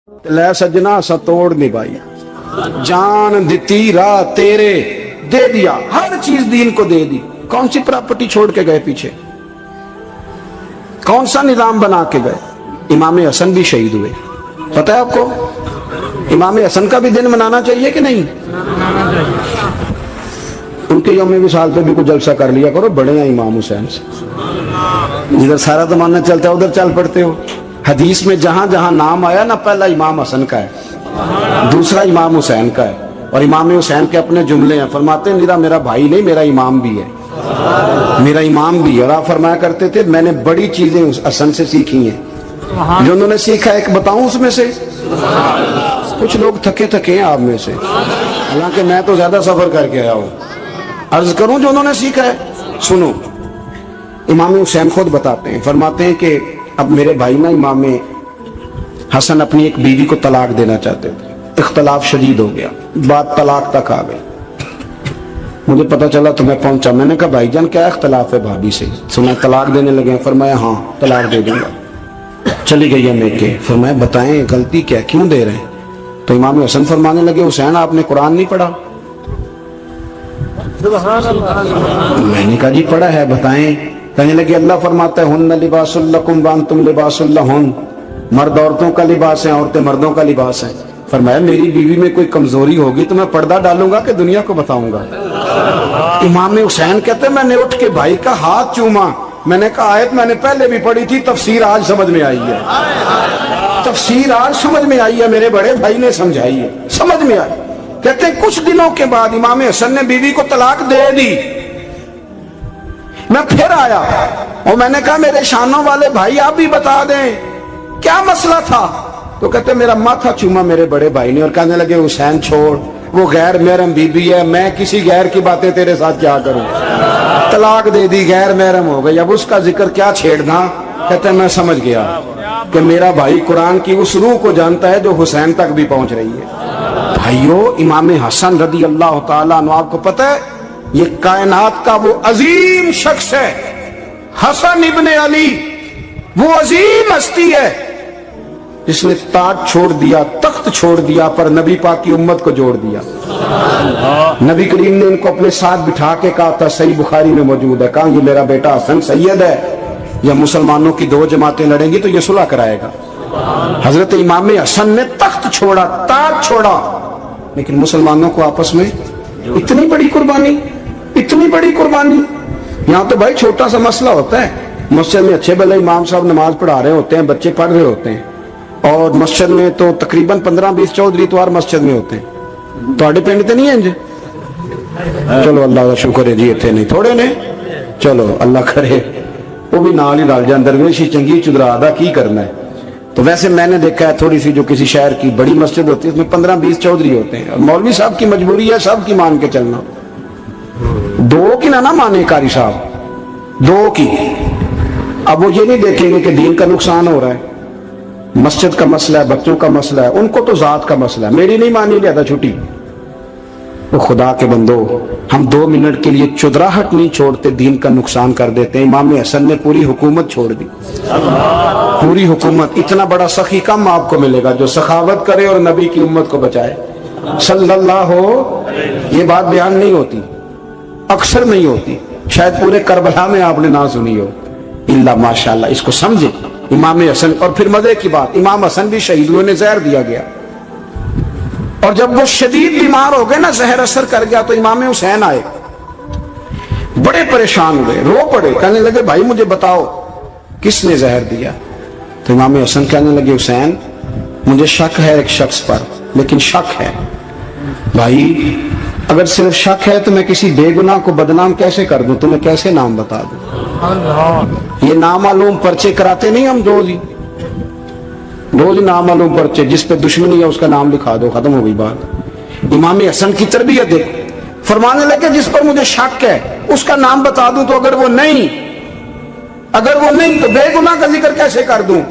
ਲੈ सजना सा तोड़ निभाई, जान दिती राह तेरे दे दिया, हर चीज दीन को दे दी। कौन सी प्रॉपर्टी छोड़ के गए पीछे, कौन सा निजाम बना के गए? इमाम हसन भी शहीद हुए, पता है आपको? इमाम हसन का भी दिन मनाना चाहिए कि नहीं? उनके यौम विसाल पे भी कुछ जलसा कर लिया करो, बड़े हैं इमाम हुसैन से। जिधर सारा जमाना चलता है उधर चल पड़ते हो। हदीस में जहां जहां नाम आया ना, पहला इमाम हसन का है, दूसरा इमाम हुसैन का है, और इमाम हुसैन के अपने जुमले हैं। फरमाते हैं निरा मेरा भाई नहीं, मेरा इमाम भी है, मेरा इमाम भी है। और आप फरमाया करते थे मैंने बड़ी चीजें उस हसन से सीखी हैं। जो उन्होंने सीखा एक बताऊं उसमें से? कुछ लोग थके थके हैं आप में से, हालांकि मैं तो ज्यादा सफर करके आया हूं। अर्ज करूं जो उन्होंने सीखा है, सुनो। इमाम हुसैन खुद बताते हैं, फरमाते हैं कि अब मेरे भाई ना इमाम हसन अपनी एक बीवी को तलाक देना चाहते थे, इख्तलाफ शदीद हो गया, बात तलाक तक आ गई। मुझे पता चला तो मैं पहुंचा, मैंने कहा भाईजान क्या इख्तलाफ है भाभी से, सुना तलाक देने लगे? फरमाया हाँ तलाक दे दूंगा। चली गई है मेके, फरमाया बताएं गलती क्या, क्यों दे रहे हैं? तो इमाम हसन फरमाने लगे हुसैन आपने कुरान नहीं पढ़ा? मैंने कहा जी पढ़ा है, बताएं। कहने लगे अल्लाह फरमाता है हुन्ना लिबासुल लकुम व अंतुम लिबासुल लहुन, मर्द औरतों का लिबास है, औरतें मर्दों का लिबास है। फरमाया मेरी बीवी में कोई कमजोरी होगी तो मैं पर्दा डालूंगा कि दुनिया को बताऊंगा? इमाम हुसैन कहते मैंने उठ के भाई का हाथ चूमा, मैंने कहा आयत मैंने पहले भी पढ़ी थी, तफसीर आज समझ में आई है, तफसीर आज समझ में आई है, मेरे बड़े भाई ने समझाई है, समझ में आई। कहते कुछ दिनों के बाद इमाम हसन ने बीवी को तलाक दे दी। मैं फिर आया और मैंने कहा मेरे शानों वाले भाई आप भी बता दें क्या मसला था? तो कहते मेरा माथा चूमा मेरे बड़े भाई ने और कहने लगे हुसैन छोड़, वो गैर महरम बीबी है, मैं किसी गैर की बातें तेरे साथ क्या करूं? तलाक दे दी, गैर महरम हो गई, अब उसका जिक्र क्या छेड़ना? कहते मैं समझ गया कि मेरा भाई कुरान की उस रूह को जानता है जो हुसैन तक भी पहुंच रही है। भाइयों इमाम हसन रदी अल्लाह ताला अन्हु, आपको पता है ये कायनात का वो अजीम शख्स है, हसन इब्ने अली, वो अजीम हस्ती है जिसने ताज छोड़ दिया, तख्त छोड़ दिया, पर नबी पाक की उम्मत को जोड़ दिया। नबी करीम ने इनको अपने साथ बिठा के कहा था, सही बुखारी में मौजूद है, कहा ये मेरा बेटा हसन सैयद है, या मुसलमानों की दो जमातें लड़ेंगी तो ये सुलह कराएगा। हजरत इमाम हसन ने तख्त छोड़ा, ताज छोड़ा, लेकिन मुसलमानों को आपस में इतनी बड़ी कुर्बानी, इतनी बड़ी कुर्बानी। यहाँ तो भाई छोटा सा मसला होता है, मस्जिद में अच्छे भले इमाम साहब नमाज पढ़ा रहे होते हैं, बच्चे पढ़ रहे होते हैं, और मस्जिद में तो तकरीबन 15-20 चौधरी तो हर मस्जिद में होते हैं। तो पिंड तो नहीं है इंज? चलो अल्लाह का शुक्र है जी, इतने नहीं थोड़े ने, चलो अल्लाह करे वो भी नाल ही रल जाए, दरवेशी चंगी चुदरा दा की करना है। तो वैसे मैंने देखा है थोड़ी सी जो किसी शहर की बड़ी मस्जिद होती है उसमें 15-20 चौधरी होते हैं, और मौलवी साहब की मजबूरी है सब की मान के चलना, दो की ना माने कारी साहब, दो की। अब वो ये नहीं देखेंगे कि दीन का नुकसान हो रहा है, मस्जिद का मसला है, बच्चों का मसला है, उनको तो जात का मसला है, मेरी नहीं मानी लिया छुट्टी। तो खुदा के बंदो हम 2 मिनट के लिए चुदराहट नहीं छोड़ते, दीन का नुकसान कर देते हैं। इमाम हसन ने पूरी हुकूमत छोड़ दी, पूरी हुकूमत। इतना बड़ा सखी कम आपको मिलेगा जो सखावत करे और नबी की उम्मत को बचाए सल्लल्लाहु। ये बात बयान नहीं होती, अक्सर नहीं होती, शायद पूरे करबला में आपने ना सुनी हो, इल्ला माशाअल्लाह। इसको समझे इमाम हसन। और फिर मजे की बात, इमाम हसन भी शहीद हुए, ने जहर दिया गया, और जब वो शदीद बीमार हो गए ना, जहर असर कर गया, तो इमाम हुसैन आए, बड़े परेशान हुए, रो पड़े, कहने लगे भाई मुझे बताओ किसने जहर दिया? तो इमाम हसन कहने लगे हुसैन मुझे शक है एक शख्स पर, लेकिन शक है भाई, अगर सिर्फ शक है तो मैं किसी बेगुनाह को बदनाम कैसे कर दूं, तुम्हें कैसे नाम बता दूं? ये नामालूम पर्चे कराते नहीं हम रोज नामालूम पर्चे, जिस पे दुश्मनी है उसका नाम लिखा दो, खत्म हो गई बात। इमाम हसन की तरबियत देखो, फरमाने लगे जिस पर मुझे शक है उसका नाम बता दूं, तो अगर वो नहीं तो बेगुनाह का जिक्र कैसे कर दूं?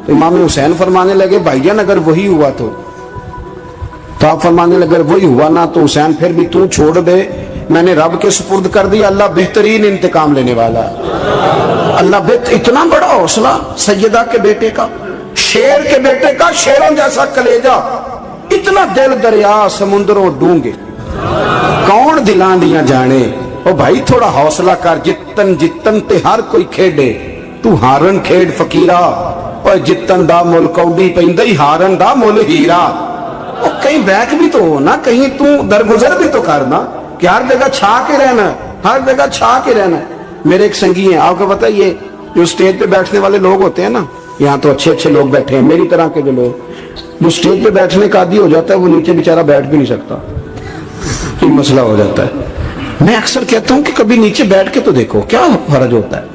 तो इमाम हुसैन फरमाने लगे भाईजान अगर वही हुआ तो आप फरमाने लगे वही हुआ ना तो हुसैन फिर भी तू छोड़ दे, मैंने रब के सुपुर्द कर दिया, अल्लाह बेहतरीन इंतकाम लेने वाला है। अल्लाह इतना बड़ा हौसला सैयदा के बेटे का, शेर के बेटे का शेरों जैसा कलेजा, इतना दिल दरिया समुद्रों डूंगे, कौन दिलां दियां जाने। ओ भाई थोड़ा हौसला कर, जितन जितन ते हर कोई खेडे, तू हारन खेड फकीरा, और जितन दा मुल कौडी पैंदा ही हारन दा मुल हीरा। और कहीं बैक भी तो हो ना, कहीं तू दरगुजर भी तो करना कि हर जगह छा के रहना, हर जगह छा के रहना। मेरे एक संगी हैं, आपको पता है, ये जो स्टेज पे बैठने वाले लोग होते हैं ना, यहाँ तो अच्छे अच्छे लोग बैठे हैं, मेरी तरह के जो लोग, जो स्टेज पे बैठने का आदी हो जाता है वो नीचे बेचारा बैठ भी नहीं सकता, ये मसला हो जाता है। मैं अक्सर कहता हूं कि कभी नीचे बैठ के तो देखो क्या फर्ज होता है।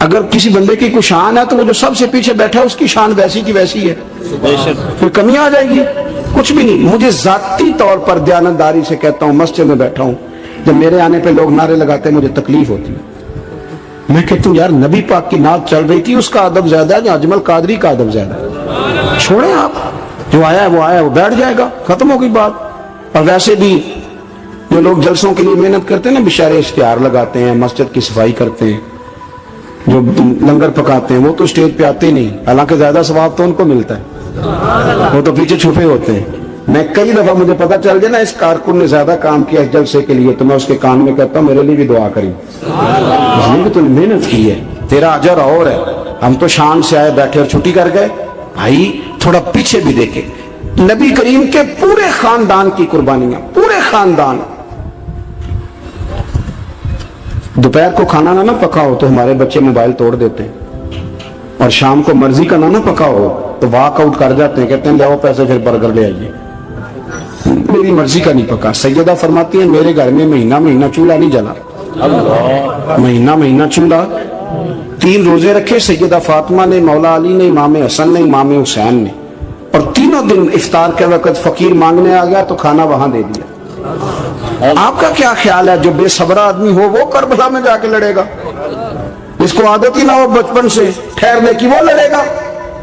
अगर किसी बंदे की कोई शान है तो वो जो सबसे पीछे बैठा है उसकी शान वैसी की वैसी है, फिर कमी आ जाएगी? कुछ भी नहीं। मुझे जाती तौर पर दयानतदारी से कहता हूं, मस्जिद में बैठा हूं, जब मेरे आने पे लोग नारे लगाते हैं मुझे तकलीफ होती है। मैं कहता हूं यार नबी पाक की नात चल रही थी, उसका अदब ज्यादा है या अजमल कादरी का अदब ज्यादा है? छोड़ें आप, जो आया है वो आया, वो बैठ जाएगा, खत्म हो गई बात। और वैसे भी जो लोग जलसों के लिए मेहनत करते हैं ना, बेचारे इश्तिहार लगाते हैं, मस्जिद की सफाई करते हैं, जो लंगर पकाते हैं, वो तो स्टेज पे आते ही नहीं, हालांकि ज्यादा सवाब तो उनको मिलता है, वो तो पीछे छुपे होते हैं। मैं कई दफा मुझे पता चल जाए ना इस कारकुन ने ज्यादा काम किया इस जलसे के लिए, तो मैं उसके कान में कहता हूं मेरे लिए भी दुआ करी, इसलिए कि तूने मेहनत की है, तेरा अजर और है। हम तो शान से आए, बैठे और छुट्टी कर गए। भाई थोड़ा पीछे भी देखे, नबी करीम के पूरे खानदान की कुर्बानियां, पूरे खानदान। दोपहर को खाना ना पका हो तो हमारे बच्चे मोबाइल तोड़ देते हैं, और शाम को मर्जी का ना पका हो तो वॉक आउट कर जाते हैं, कहते हैं ले पैसे फिर बर्गर ले आइए। मेरी मर्जी का नहीं पका। सैयदा फरमाती है मेरे घर में महीना महीना चूल्हा नहीं जला, महीना महीना चूल्हा। 3 रोजे रखे सैयदा फातिमा ने, मौला अली ने, इमाम हसन ने, इमाम हुसैन ने, और तीनों दिन इफ्तार के वक्त फकीर मांगने आ गया तो खाना वहां दे दिया। आपका क्या ख्याल है जो बेसब्रा आदमी हो वो करबला में जाके लड़ेगा? जिसको आदत ही ना हो बचपन से ठहरने की वो लड़ेगा?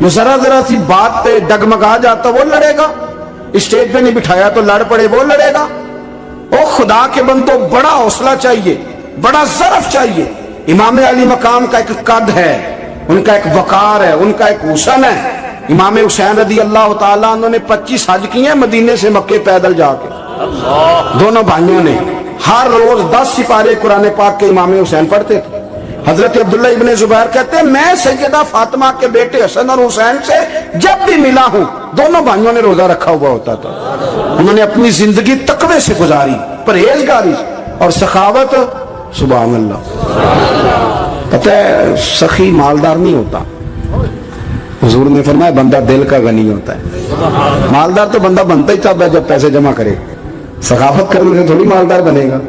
जो जरा जरा सी बात पे डगमगा जाता वो लड़ेगा? स्टेज पे नहीं बिठाया तो लड़ पड़े वो लड़ेगा? ओ खुदा के बंदो, बड़ा हौसला चाहिए, बड़ा ज़रफ चाहिए। इमाम अली मकाम का एक कद है, उनका एक वकार है, उनका एक हुसन है। इमाम हुसैन रदी अल्लाह ताला उन्होंने 25 हज किए मदीने से मक्के पैदल जाके, दोनों भाइयों ने हर रोज 10 सिपारे कुरान पाक के इमाम हुसैन पढ़ते थे। हजरत अब्दुल्ला इब्ने जुबैर कहते हैं मैं सैयदा फातिमा के बेटे हसन और हुसैन से जब भी मिला हूं, दोनों भाइयों ने रोजा रखा हुआ होता था। उन्होंने अपनी जिंदगी तकवे से गुजारी, परहेजगारी और सखावत। सुभान अल्लाह। पता है सखी मालदार नहीं होता, हुजूर ने फरमाया बंदा दिल का गनी होता है। मालदार तो बंदा बनता ही तब है जब पैसे जमा करे, सखावत करने से थोड़ी मालदार बनेगा।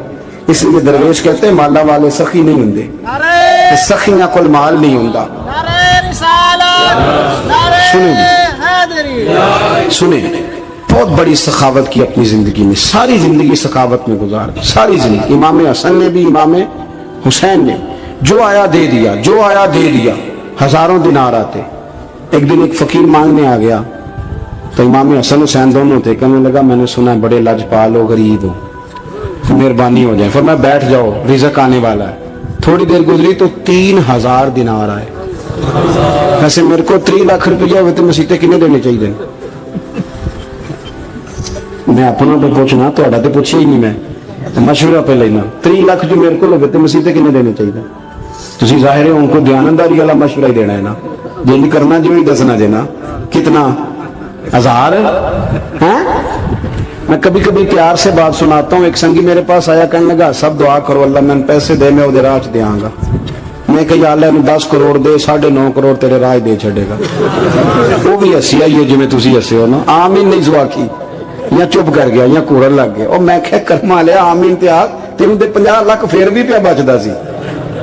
इसलिए दरवेश कहते हैं माला वाले सखी नहीं होंगे, सखियां कोल माल नहीं होता। सुने बहुत बड़ी सखावत की अपनी जिंदगी में, सारी जिंदगी सखावत में गुजार दी, सारी जिंदगी। इमाम हसन ने भी, इमाम हुसैन ने, जो आया दे दिया, जो आया दे दिया। हजारों दिनार आते। एक दिन एक फकीर मांगने आ गया तो इमाम हसन हुसैन दोनों थे। कहने लगा मैंने सुना है बड़े लाजपाल हो, गरीब हो, मेहरबानी हो जाए। फिर मैं बैठ जाओ, रिज़्क़ आने वाला है। थोड़ी देर गुजरी तो 3000 दिनार आए। वैसे मेरे को 3 लाख रुपया हुए तो मसीते किन्ने देने चाहिए? मैं अपना तो पूछना, थोड़ा तो पूछे ही नहीं, मैं मशवरा पे लेना। 3 लाख जो मेरे को लगे तो मसीते किन्ने देने चाहिए? तुसी जाहिर है उनको दयानतदारी वाला मशवरा ही देना है ना, जो करना जो ही दसना देना। कितना 1000 है? मैं कभी कभी प्यार से बात सुनाता हूँ। एक संगी मेरे पास आया, कहने लगा सब दुआ करो अल्लाह मैंने पैसे दे, मैं उधर राह देंगा। मैं कही अल्लाह ने 10 करोड़ दे, 9.5 करोड़ तेरे राह दे छड़ेगा। वो भी हसी आई है जिमें तुसी हसे हो ना। आमीन नहीं जुआ की, या चुप कर गया या कूड़न लग गया। और मैं क्या कर्मा लिया आमीन ते आख, तेन 50 लाख फिर भी पिया बचता सी।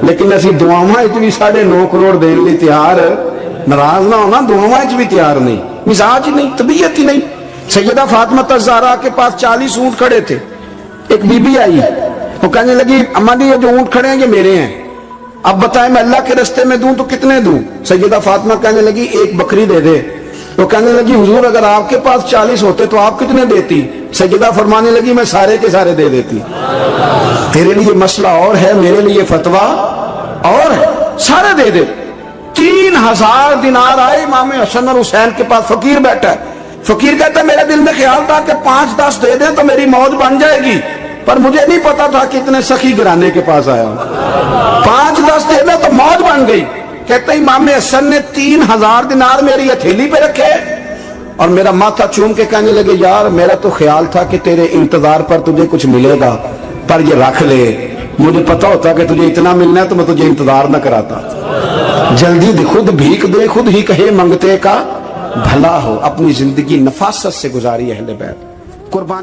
लेकिन असी दुआवां भी 9.5 करोड़ देने लिए तैयार, नाराज ना होना, दुआवां भी तैयार नहीं, मिजाज ही नहीं, तबीयत ही नहीं। सैयदा फातिमा ज़हरा के पास 40 ऊंट खड़े थे। एक बीबी आई, वो कहने लगी अम्मा जी ये जो ऊंट खड़े हैं ये मेरे हैं, अब बताएं मैं अल्लाह के रास्ते में दूं तो कितने दूं? सैयदा फातिमा कहने लगी 1 बकरी दे दे। तो कहने लगी हुजूर अगर आपके पास 40 होते तो आप कितने देती? सैयदा फरमाने लगी मैं सारे के सारे दे देती। तेरे लिए मसला और है, मेरे लिए फतवा और है, सारे दे दे। 3000 دینار آئے امام حسن اور حسین کے پاس. فقیر بیٹھا ہے, فقیر کہتا ہے میرے دل میں خیال تھا کہ 5-10 دے دیں تو میری موت بن جائے گی, پر مجھے نہیں پتا تھا کہ اتنے سخی گھرانے کے پاس آیا ہوں. 5-10 دے دیں تو موت بن گئی. کہتے ہیں امام حسن نے 3000 دینار میری ہتھیلی پہ رکھے اور میرا ماتھا چوم کے کہنے لگے یار میرا تو خیال تھا کہ تیرے انتظار پر تجھے کچھ ملے گا, پر یہ رکھ لے, مجھے پتا ہوتا کہ تجھے اتنا ملنا ہے تو میں تجھے انتظار نہ کراتا. جلدی خود بھیک دے خود ہی کہے منگتے کا بھلا ہو. اپنی زندگی نفاست سے گزاری اہل بیت, قربانی